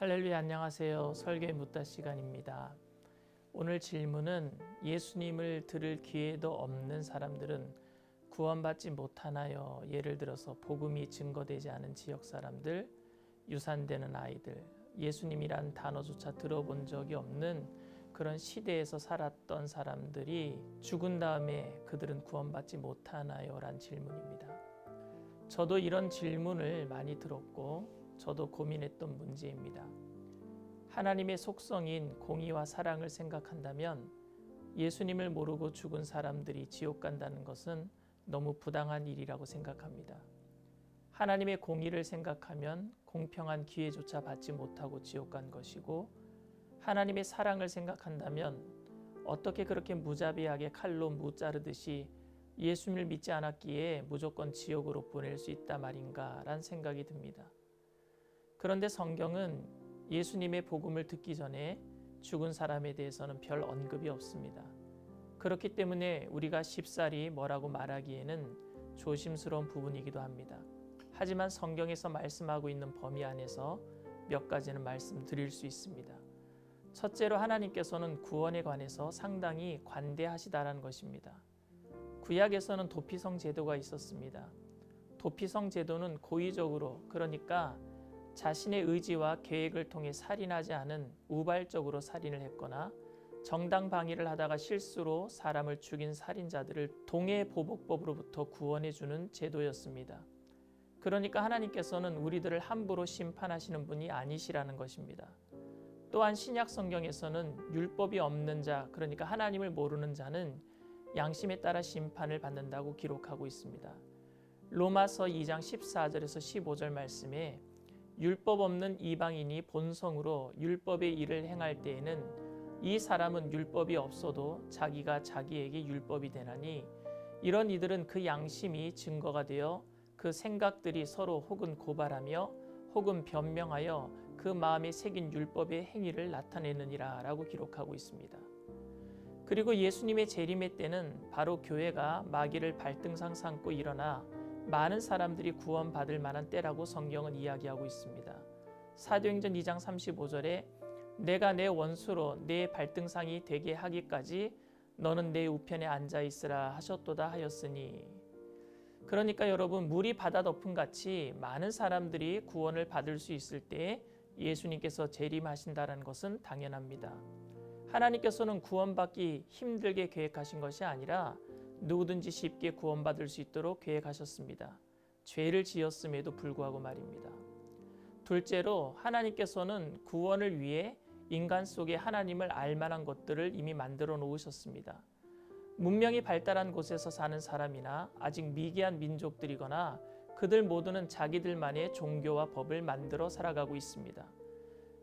할렐루야, 안녕하세요. 설교의 묻다 시간입니다. 오늘 질문은 예수님을 들을 기회도 없는 사람들은 구원받지 못하나요? 예를 들어서 복음이 증거되지 않은 지역 사람들, 유산되는 아이들, 예수님이란 단어조차 들어본 적이 없는 그런 시대에서 살았던 사람들이 죽은 다음에 그들은 구원받지 못하나요? 란 질문입니다. 저도 이런 질문을 많이 들었고 저도 고민했던 문제입니다. 하나님의 속성인 공의와 사랑을 생각한다면 예수님을 모르고 죽은 사람들이 지옥 간다는 것은 너무 부당한 일이라고 생각합니다. 하나님의 공의를 생각하면 공평한 기회조차 받지 못하고 지옥 간 것이고, 하나님의 사랑을 생각한다면 어떻게 그렇게 무자비하게 칼로 무 자르듯이 예수님을 믿지 않았기에 무조건 지옥으로 보낼 수 있다 말인가 라는 생각이 듭니다. 그런데 성경은 예수님의 복음을 듣기 전에 죽은 사람에 대해서는 별 언급이 없습니다. 그렇기 때문에 우리가 쉽사리 뭐라고 말하기에는 조심스러운 부분이기도 합니다. 하지만 성경에서 말씀하고 있는 범위 안에서 몇 가지는 말씀드릴 수 있습니다. 첫째로 하나님께서는 구원에 관해서 상당히 관대하시다라는 것입니다. 구약에서는 도피성 제도가 있었습니다. 도피성 제도는 고의적으로, 그러니까 자신의 의지와 계획을 통해 살인하지 않은 우발적으로 살인을 했거나 정당방위를 하다가 실수로 사람을 죽인 살인자들을 동해보복법으로부터 구원해주는 제도였습니다. 그러니까 하나님께서는 우리들을 함부로 심판하시는 분이 아니시라는 것입니다. 또한 신약 성경에서는 율법이 없는 자, 그러니까 하나님을 모르는 자는 양심에 따라 심판을 받는다고 기록하고 있습니다. 로마서 2장 14절에서 15절 말씀에 율법 없는 이방인이 본성으로 율법의 일을 행할 때에는 이 사람은 율법이 없어도 자기가 자기에게 율법이 되나니 이런 이들은 그 양심이 증거가 되어 그 생각들이 서로 혹은 고발하며 혹은 변명하여 그 마음에 새긴 율법의 행위를 나타내느니라 라고 기록하고 있습니다. 그리고 예수님의 재림의 때는 바로 교회가 마귀를 발등상 삼고 일어나 많은 사람들이 구원받을 만한 때라고 성경은 이야기하고 있습니다. 사도행전 2장 35절에 내가 내 원수로 내 발등상이 되게 하기까지 너는 내 우편에 앉아 있으라 하셨도다 하였으니, 그러니까 여러분, 물이 바다 덮음 같이 많은 사람들이 구원을 받을 수 있을 때 예수님께서 재림하신다는 것은 당연합니다. 하나님께서는 구원받기 힘들게 계획하신 것이 아니라 누구든지 쉽게 구원받을 수 있도록 계획하셨습니다. 죄를 지었음에도 불구하고 말입니다. 둘째로 하나님께서는 구원을 위해 인간 속에 하나님을 알만한 것들을 이미 만들어 놓으셨습니다. 문명이 발달한 곳에서 사는 사람이나 아직 미개한 민족들이거나 그들 모두는 자기들만의 종교와 법을 만들어 살아가고 있습니다.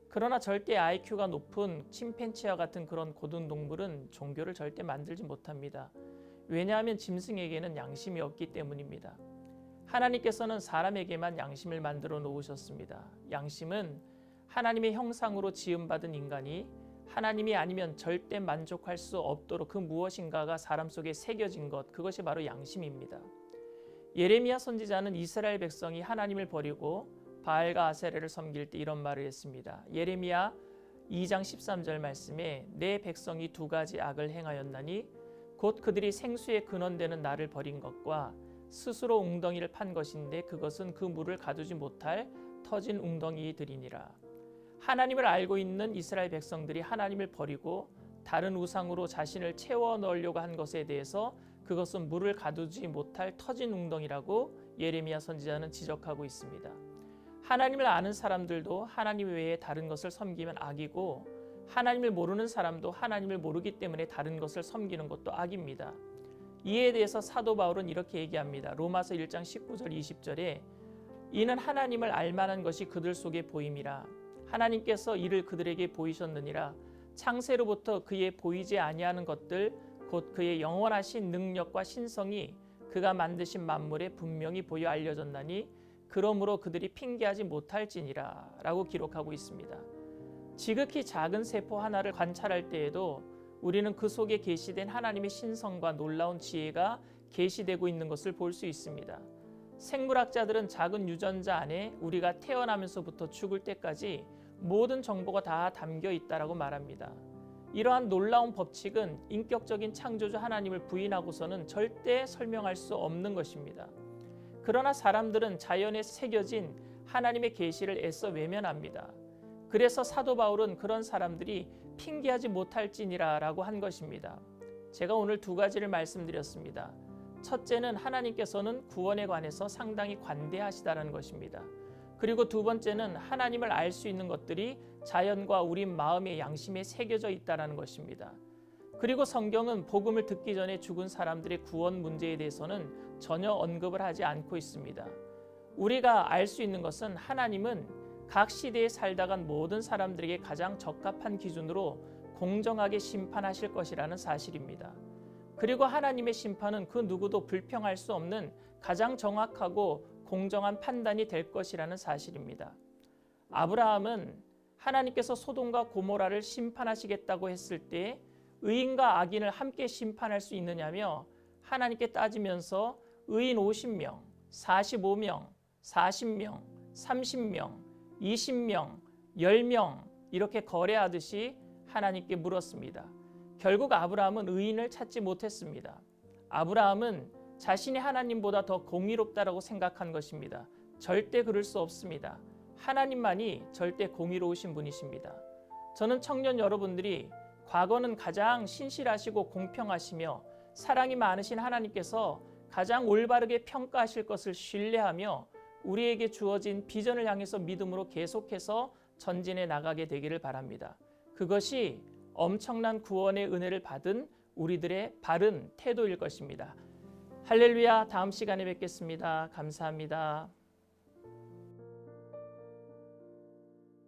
그러나 절대 IQ가 높은 침팬지와 같은 그런 고등동물은 종교를 절대 만들지 못합니다. 왜냐하면 짐승에게는 양심이 없기 때문입니다. 하나님께서는 사람에게만 양심을 만들어 놓으셨습니다. 양심은 하나님의 형상으로 지음받은 인간이 하나님이 아니면 절대 만족할 수 없도록 그 무엇인가가 사람 속에 새겨진 것, 그것이 바로 양심입니다. 예레미야 선지자는 이스라엘 백성이 하나님을 버리고 바알과 아세라를 섬길 때 이런 말을 했습니다. 예레미야 2장 13절 말씀에 내 백성이 두 가지 악을 행하였나니 곧 그들이 생수의 근원되는 나를 버린 것과 스스로 웅덩이를 판 것인데 그것은 그 물을 가두지 못할 터진 웅덩이들이니라. 하나님을 알고 있는 이스라엘 백성들이 하나님을 버리고 다른 우상으로 자신을 채워 넣으려고 한 것에 대해서 그것은 물을 가두지 못할 터진 웅덩이라고 예레미야 선지자는 지적하고 있습니다. 하나님을 아는 사람들도 하나님 외에 다른 것을 섬기면 악이고, 하나님을 모르는 사람도 하나님을 모르기 때문에 다른 것을 섬기는 것도 악입니다. 이에 대해서 사도 바울은 이렇게 얘기합니다. 로마서 1장 19절 20절에 이는 하나님을 알만한 것이 그들 속에 보임이라. 하나님께서 이를 그들에게 보이셨느니라. 창세로부터 그의 보이지 아니하는 것들 곧 그의 영원하신 능력과 신성이 그가 만드신 만물에 분명히 보여 알려졌나니 그러므로 그들이 핑계하지 못할지니라 라고 기록하고 있습니다. 지극히 작은 세포 하나를 관찰할 때에도 우리는 그 속에 계시된 하나님의 신성과 놀라운 지혜가 계시되고 있는 것을 볼 수 있습니다. 생물학자들은 작은 유전자 안에 우리가 태어나면서부터 죽을 때까지 모든 정보가 다 담겨 있다라고 말합니다. 이러한 놀라운 법칙은 인격적인 창조주 하나님을 부인하고서는 절대 설명할 수 없는 것입니다. 그러나 사람들은 자연에 새겨진 하나님의 계시를 애써 외면합니다. 그래서 사도 바울은 그런 사람들이 핑계하지 못할지니라라고 한 것입니다. 제가 오늘 두 가지를 말씀드렸습니다. 첫째는 하나님께서는 구원에 관해서 상당히 관대하시다라는 것입니다. 그리고 두 번째는 하나님을 알 수 있는 것들이 자연과 우리 마음의 양심에 새겨져 있다는 것입니다. 그리고 성경은 복음을 듣기 전에 죽은 사람들의 구원 문제에 대해서는 전혀 언급을 하지 않고 있습니다. 우리가 알 수 있는 것은 하나님은 각 시대에 살다 간 모든 사람들에게 가장 적합한 기준으로 공정하게 심판하실 것이라는 사실입니다. 그리고 하나님의 심판은 그 누구도 불평할 수 없는 가장 정확하고 공정한 판단이 될 것이라는 사실입니다. 아브라함은 하나님께서 소돔과 고모라를 심판하시겠다고 했을 때 의인과 악인을 함께 심판할 수 있느냐며 하나님께 따지면서 의인 50명, 45명, 40명, 30명, 20명, 10명 이렇게 거래하듯이 하나님께 물었습니다. 결국 아브라함은 의인을 찾지 못했습니다. 아브라함은 자신이 하나님보다 더 공의롭다라고 생각한 것입니다. 절대 그럴 수 없습니다. 하나님만이 절대 공의로우신 분이십니다. 저는 청년 여러분들이 과거는 가장 신실하시고 공평하시며 사랑이 많으신 하나님께서 가장 올바르게 평가하실 것을 신뢰하며 우리에게 주어진 비전을 향해서 믿음으로 계속해서 전진해 나가게 되기를 바랍니다. 그것이 엄청난 구원의 은혜를 받은 우리들의 바른 태도일 것입니다. 할렐루야. 다음 시간에 뵙겠습니다. 감사합니다.